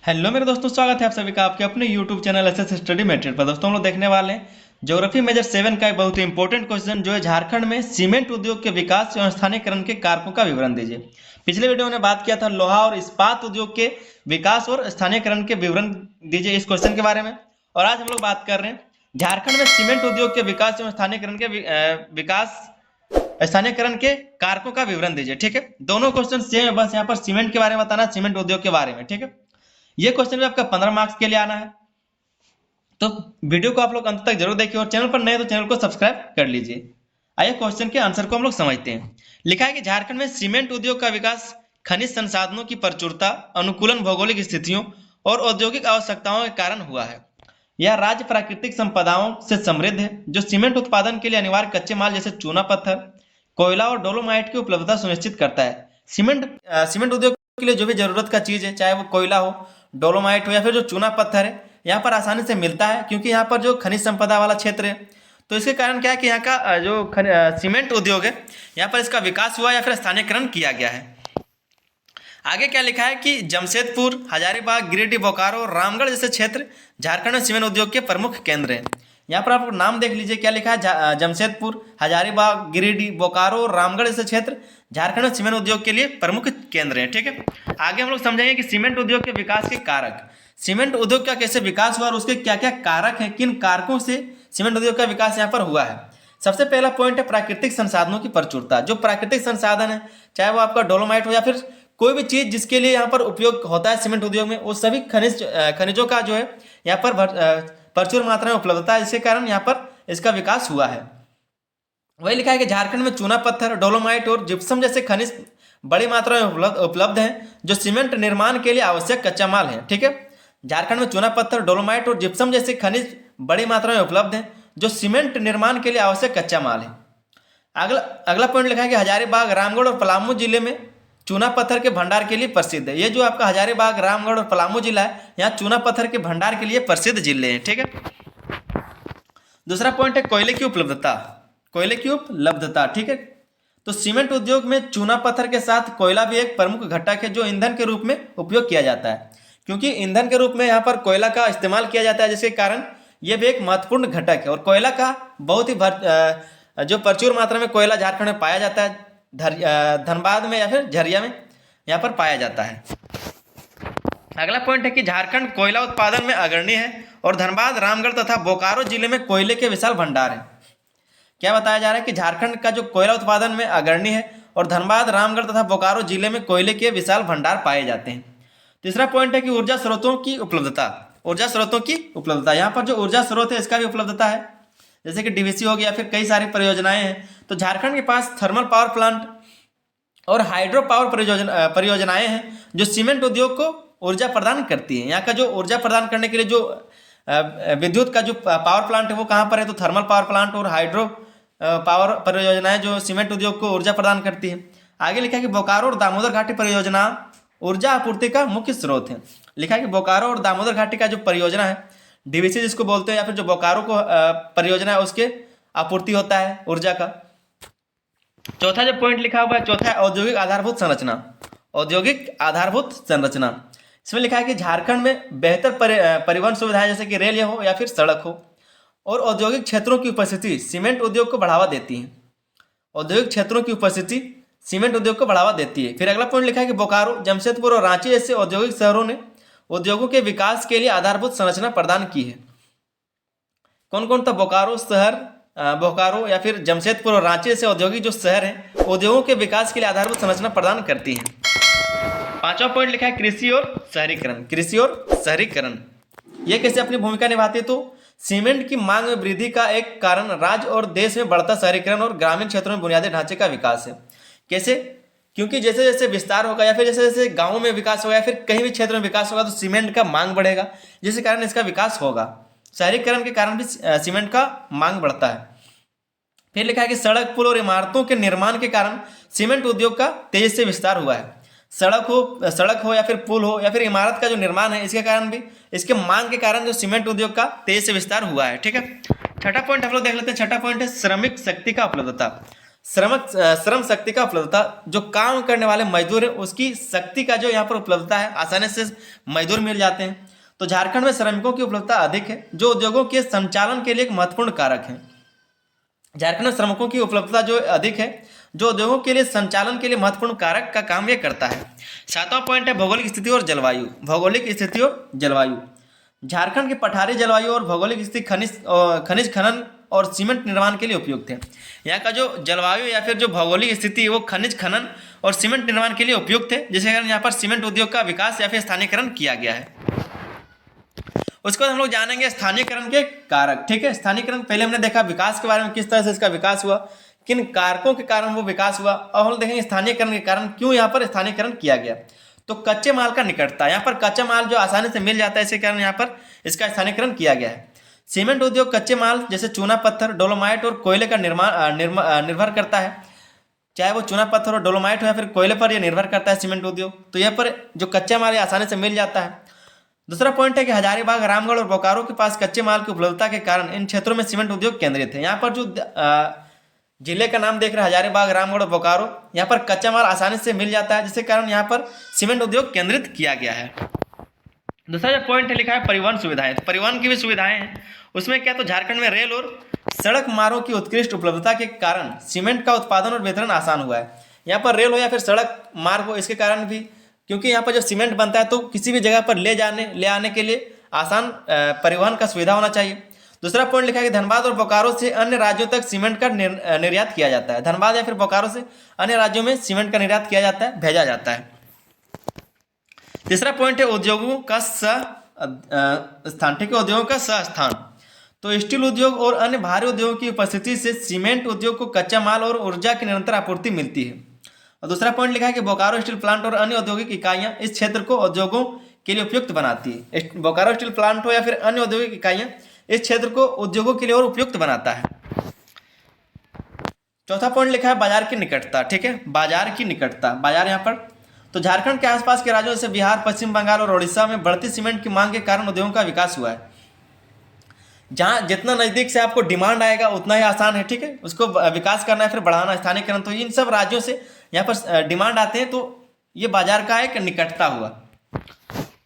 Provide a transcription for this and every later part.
Hello मेरे दोस्तों, स्वागत है आप सभी का आपके अपने YouTube channel SS study material पर। दोस्तों हम लोग देखने वाले हैं ज्योग्राफी मेजर 7 का एक बहुत ही इंपॉर्टेंट क्वेश्चन जो है झारखंड में सीमेंट उद्योग के विकास एवं स्थानीयकरण के कारकों का विवरण दीजिए। पिछले वीडियो में बात किया था लोहा और इस्पात उद्योग के विकास और स्थानीयकरण के विवरण दीजिए इस क्वेश्चन के बारे में। और आज हम लोग बात कर रहे हैं झारखंड में सीमेंट उद्योग के विकास एवं स्थानीयकरण के कारकों का विवरण दीजिए। ठीक है, दोनों क्वेश्चन सेम है, बस यहाँ पर सीमेंट के बारे में बताना, सीमेंट उद्योग के बारे में। ठीक है, ये क्वेश्चन भी आपका 15 मार्क्स के लिए आना है, तो वीडियो को आप लोग अंत तक जरूर देखिए और चैनल पर नए तो चैनल को सब्सक्राइब कर लीजिए। आइए क्वेश्चन के आंसर को हम लोग समझते हैं। लिखा है कि झारखंड में सीमेंट उद्योग का विकास खनिज संसाधनों की प्रचुरता, अनुकूलन भौगोलिक स्थितियों और औद्योगिक आवश्यकताओं के कारण हुआ है। यह राज्य प्राकृतिक संपदाओं से समृद्ध है जो सीमेंट उत्पादन के लिए अनिवार्य कच्चे माल जैसे चूना पत्थर, कोयला और डोलोमाइट की उपलब्धता सुनिश्चित करता है। सीमेंट उद्योग के लिए जो भी जरूरत का चीज है, चाहे वो कोयला हो, डोलोमाइट हो या फिर जो चूना पत्थर है, यहाँ पर आसानी से मिलता है क्योंकि यहाँ पर जो खनिज संपदा वाला क्षेत्र है। तो इसके कारण क्या है कि यहाँ का जो सीमेंट उद्योग है, यहाँ पर इसका विकास हुआ या फिर स्थानीयकरण किया गया है। आगे क्या लिखा है कि जमशेदपुर, हजारीबाग, गिरिडीह, बोकारो, रामगढ़ जैसे क्षेत्र झारखंड में सीमेंट उद्योग के प्रमुख केंद्र हैं। यहाँ पर आप नाम देख लीजिए, क्या लिखा है, जमशेदपुर, हजारीबाग, गिरिडीह, बोकारो, रामगढ़ जैसे क्षेत्र झारखंड में सीमेंट उद्योग के लिए प्रमुख केंद्र हैं। ठीक है, आगे हम लोग समझेंगे कि सीमेंट उद्योग के विकास के कारक, सीमेंट उद्योग का कैसे विकास हुआ और उसके क्या क्या कारक हैं, किन कारकों से सीमेंट उद्योग का विकास यहाँ पर हुआ है। सबसे पहला पॉइंट है प्राकृतिक संसाधनों की प्रचुरता। जो प्राकृतिक संसाधन है, चाहे वो आपका डोलोमाइट हो या फिर कोई भी चीज जिसके लिए यहाँ पर उपयोग होता है सीमेंट उद्योग में, वो सभी खनिजों का जो है यहाँ पर प्रचुर मात्रा में उपलब्धता है, जिसके कारण यहाँ पर इसका विकास हुआ है। वही लिखा है कि झारखंड में चूना पत्थर, डोलोमाइट और जिप्सम जैसे खनिज बड़ी मात्रा में उपलब्ध हैं जो सीमेंट निर्माण के लिए आवश्यक कच्चा माल है। ठीक है, झारखंड में चूना पत्थर, डोलोमाइट और जिप्सम जैसे खनिज बड़ी मात्रा में उपलब्ध हैं जो सीमेंट निर्माण के लिए आवश्यक कच्चा माल है। अगला पॉइंट लिखा है कि हजारीबाग, रामगढ़ और पलामू जिले में चूना पत्थर के भंडार के लिए प्रसिद्ध है। ये जो आपका हजारीबाग, रामगढ़ और पलामू जिला है, यहाँ चूना पत्थर के भंडार के लिए प्रसिद्ध जिले हैं। ठीक है, दूसरा पॉइंट है कोयले की उपलब्धता, कोयले की उपलब्धता। ठीक है, तो सीमेंट उद्योग में चूना पत्थर के साथ कोयला भी एक प्रमुख घटक है जो ईंधन के रूप में उपयोग किया जाता है, क्योंकि ईंधन के रूप में यहाँ पर कोयला का इस्तेमाल किया जाता है, जिसके कारण यह भी एक महत्वपूर्ण घटक है। और कोयला का बहुत ही जो प्रचुर मात्रा में कोयला झारखंड में पाया जाता है, धनबाद में या फिर झरिया में यहाँ पर पाया जाता है। अगला पॉइंट है कि झारखंड कोयला उत्पादन में अग्रणी है और धनबाद, रामगढ़ तथा बोकारो जिले में कोयले के विशाल भंडार हैं। क्या बताया जा रहा है कि झारखंड का जो कोयला उत्पादन में अग्रणी है और धनबाद, रामगढ़ तथा बोकारो जिले में कोयले के विशाल भंडार पाए जाते हैं। तीसरा पॉइंट है कि ऊर्जा स्रोतों की उपलब्धता, ऊर्जा स्रोतों की उपलब्धता। यहाँ पर जो ऊर्जा स्रोत है इसका भी उपलब्धता है, जैसे कि डीवीसी हो गया, फिर कई सारी परियोजनाएं हैं। तो झारखंड के पास थर्मल पावर प्लांट और हाइड्रो पावर परियोजनाएं हैं जो सीमेंट उद्योग को ऊर्जा प्रदान करती है। यहाँ का जो ऊर्जा प्रदान करने के लिए जो विद्युत का जो पावर प्लांट है वो कहाँ पर है, तो थर्मल पावर प्लांट और हाइड्रो पावर परियोजनाएं जो सीमेंट उद्योग को ऊर्जा प्रदान करती है। आगे लिखा है कि बोकारो और दामोदर घाटी परियोजना ऊर्जा आपूर्ति का मुख्य स्रोत है। लिखा है कि बोकारो और दामोदर घाटी का जो परियोजना है, डीवीसी जिसको बोलते हैं, या फिर जो बोकारो को परियोजना है, उसके आपूर्ति होता है ऊर्जा का। चौथा जो पॉइंट लिखा हुआ है, चौथा है औद्योगिक आधारभूत संरचना, औद्योगिक आधारभूत संरचना। इसमें लिखा है कि झारखंड में बेहतर परिवहन सुविधाएं जैसे कि रेल हो या फिर सड़क हो और औद्योगिक क्षेत्रों की उपस्थिति सीमेंट उद्योग को बढ़ावा देती है। औद्योगिक क्षेत्रों की उपस्थिति सीमेंट उद्योग को बढ़ावा देती है। फिर अगला पॉइंट लिखा है कि बोकारो, जमशेदपुर और रांची जैसे औद्योगिक शहरों ने उद्योगों के विकास के लिए आधारभूत संरचना प्रदान की है। कौन कौन था? बोकारो या फिर जमशेदपुर और रांची जैसे औद्योगिक जो शहर हैं उद्योगों के विकास के लिए आधारभूत संरचना प्रदान करती हैं। पांचवा पॉइंट लिखा है कृषि और शहरीकरण, कृषि और शहरीकरण। यह कैसे अपनी भूमिका निभाती है? तो सीमेंट की मांग में वृद्धि का एक कारण राज्य और देश में बढ़ता शहरीकरण और ग्रामीण क्षेत्रों में बुनियादी ढांचे का विकास है। कैसे? क्योंकि जैसे जैसे विस्तार होगा या फिर जैसे जैसे गाँव में विकास होगा या फिर कहीं भी क्षेत्र में विकास होगा तो सीमेंट का मांग बढ़ेगा, जिसके कारण इसका विकास होगा। शहरीकरण के कारण भी सीमेंट का मांग बढ़ता है। फिर लिखा है कि सड़क, पुल और इमारतों के निर्माण के कारण सीमेंट उद्योग का तेजी से विस्तार हुआ है। सड़क हो या फिर पुल हो या फिर इमारत का जो निर्माण है, इसके कारण भी, इसके मांग के कारण जो सीमेंट उद्योग का तेजी से विस्तार हुआ है। ठीक है, छठा पॉइंट हम लोग देख लेते हैं। छठा पॉइंट है श्रमिक शक्ति का उपलब्धता। श्रम शक्ति का उपलब्धता, जो काम करने वाले मजदूर है उसकी शक्ति का जो यहाँ पर उपलब्धता है, आसानी से मजदूर मिल जाते हैं। तो झारखंड में श्रमिकों की उपलब्धता अधिक है, जो उद्योगों के संचालन के लिए एक महत्वपूर्ण कारक है। झारखंड में श्रमिकों की उपलब्धता जो अधिक है, जो उद्योगों के लिए संचालन के लिए महत्वपूर्ण कारक का काम ये करता है। 7वां पॉइंट है भौगोलिक स्थिति और जलवायु। भौगोलिक स्थिति और जलवायु, झारखंड की पठारी जलवायु और भौगोलिक स्थिति खनिज खनन और सीमेंट निर्माण के लिए उपयुक्त है। यहाँ का जो जलवायु या फिर जो भौगोलिक स्थिति है वो खनिज खनन और सीमेंट निर्माण के लिए उपयुक्त है, जिसके कारण यहाँ पर सीमेंट उद्योग का विकास या फिर स्थानीयकरण किया गया है। उसके बाद हम लोग जानेंगे स्थानीयकरण के कारक। ठीक है, स्थानीयकरण पहले हमने देखा विकास के बारे में, किस तरह से इसका विकास हुआ, किन कारकों के कारण वो विकास हुआ। अब हम देखेंगे स्थानीयकरण के कारण क्यों यहाँ पर स्थानीयकरण किया गया। तो कच्चे माल का निकटता, यहाँ पर कच्चा माल जो आसानी से मिल जाता है, इसके कारण यहाँ पर इसका स्थानीयकरण किया गया है। सीमेंट उद्योग कच्चे माल जैसे चूना पत्थर, डोलोमाइट और कोयले का निर्भर करता है। चाहे वो चूना पत्थर और डोलोमाइट हो या फिर कोयले पर यह निर्भर करता है सीमेंट उद्योग। तो यहाँ पर जो कच्चा माल है आसानी से मिल जाता है। दूसरा पॉइंट है कि हजारीबाग, रामगढ़ और बोकारो के पास कच्चे माल की उपलब्धता के कारण इन क्षेत्रों में सीमेंट उद्योग केंद्रित है। यहाँ पर जो जिले का नाम देख रहे हैं हजारीबाग, रामगढ़ और बोकारो, यहाँ पर कच्चा माल आसानी से मिल जाता है, जिसके कारण यहाँ पर सीमेंट उद्योग केंद्रित किया गया है। दूसरा जो पॉइंट है लिखा है परिवहन सुविधाएं। तो परिवहन की भी सुविधाएं हैं, उसमें क्या, तो झारखंड में रेल और सड़क मार्गों की उत्कृष्ट उपलब्धता के कारण सीमेंट का उत्पादन और वितरण आसान हुआ है। यहाँ पर रेल हो या फिर सड़क मार्ग हो, इसके कारण भी, क्योंकि यहाँ पर जब सीमेंट बनता है तो किसी भी जगह पर ले आने के लिए आसान परिवहन का सुविधा होना चाहिए। दूसरा पॉइंट लिखा है कि धनबाद और बोकारो से अन्य राज्यों तक सीमेंट का निर्यात किया जाता है। धनबाद या फिर बोकारो से अन्य राज्यों में सीमेंट का निर्यात किया जाता है, भेजा जाता है। तीसरा पॉइंट है उद्योगों का स्थान। ठीक है, उद्योगों का स्थान। तो स्टील उद्योग और अन्य भारी उद्योगों की उपस्थिति से सीमेंट उद्योग को कच्चा माल और ऊर्जा की निरंतर आपूर्ति मिलती है। और दूसरा पॉइंट लिखा है कि बोकारो स्टील प्लांट और अन्य औद्योगिक इकाइयां इस क्षेत्र को उद्योगों के लिए उपयुक्त बनाती है। बोकारो स्टील प्लांट हो या फिर अन्य औद्योगिक इकाइयां इस क्षेत्र को उद्योगों के लिए और उपयुक्त बनाता है। चौथा पॉइंट लिखा है बाजार की निकटता। ठीक है, बाजार की निकटता, बाजार यहाँ पर, तो झारखंड के आसपास के राज्यों जैसे बिहार, पश्चिम बंगाल और उड़ीसा में बढ़ती सीमेंट की मांग के कारण उद्योगों का विकास हुआ है। जहाँ जितना नज़दीक से आपको डिमांड आएगा उतना ही आसान है। ठीक है, उसको विकास करना है, फिर बढ़ाना, स्थानीयकरण। तो इन सब राज्यों से यहाँ पर डिमांड आते हैं, तो ये बाजार का एक निकटता हुआ।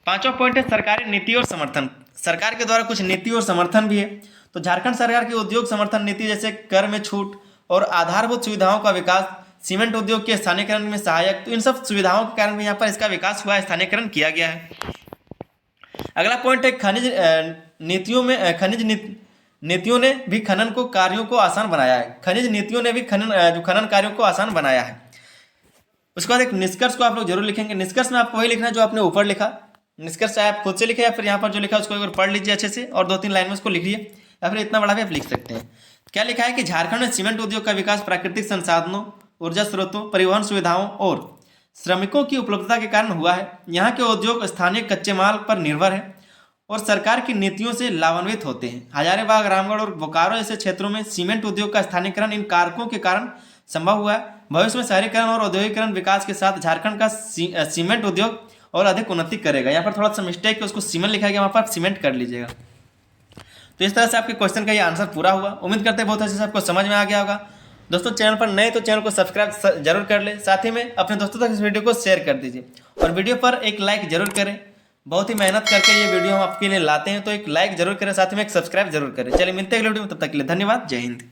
पांचवा पॉइंट है सरकारी नीति और समर्थन। सरकार के द्वारा कुछ नीति और समर्थन भी है। तो झारखंड सरकार की उद्योग समर्थन नीति जैसे कर में छूट और आधारभूत सुविधाओं का विकास, सीमेंट उद्योग के स्थानीयकरण में सहायक, तो इन सब सुविधाओं के कारण भी यहाँ पर इसका विकास हुआ है, स्थानीयकरण किया गया है। अगला पॉइंट है खनिज नीतियों ने भी खनन को कार्यों को आसान बनाया है। खनिज नीतियों ने भी खनन कार्यों को आसान बनाया है। उसके बाद एक निष्कर्ष को आप लोग जरूर लिखेंगे। निष्कर्ष में आपको वही लिखना है जो आपने ऊपर लिखा। निष्कर्ष चाहे आप खुद से लिखे या फिर यहाँ पर जो लिखा उसको एक बार पढ़ लीजिए अच्छे से और 2-3 लाइन में उसको लिख लिए, या फिर इतना बड़ा भी आप लिख सकते हैं। क्या लिखा है कि झारखंड में सीमेंट उद्योग का विकास प्राकृतिक संसाधनों, ऊर्जा स्रोतों, परिवहन सुविधाओं और श्रमिकों की उपलब्धता के कारण हुआ है। यहाँ के उद्योग स्थानीय कच्चे माल पर निर्भर है और सरकार की नीतियों से लाभान्वित होते हैं। हजारीबाग, रामगढ़ और बोकारो जैसे क्षेत्रों में सीमेंट उद्योग का स्थानीयकरण इन कारकों के कारण संभव हुआ है। भविष्य में शहरीकरण और औद्योगिकरण विकास के साथ झारखंड का सीमेंट उद्योग और अधिक उन्नति करेगा। यहाँ पर थोड़ा सा मिस्टेक है, उसको सीमेंट लिखा गया, वहाँ पर सीमेंट कर लीजिएगा। तो इस तरह से आपके क्वेश्चन का ये आंसर पूरा हुआ। उम्मीद करते हैं बहुत अच्छे से आपको समझ में आ गया होगा। दोस्तों चैनल पर नए तो चैनल को सब्सक्राइब जरूर कर ले, साथ ही में अपने दोस्तों तक इस वीडियो को शेयर कर दीजिए और वीडियो पर एक लाइक जरूर करें। बहुत ही मेहनत करके ये वीडियो हम आपके लिए लाते हैं, तो एक लाइक जरूर करें, साथ में एक सब्सक्राइब जरूर करें। चलिए मिलते हैं अगले वीडियो में, तब तक के लिए धन्यवाद। जय हिंद।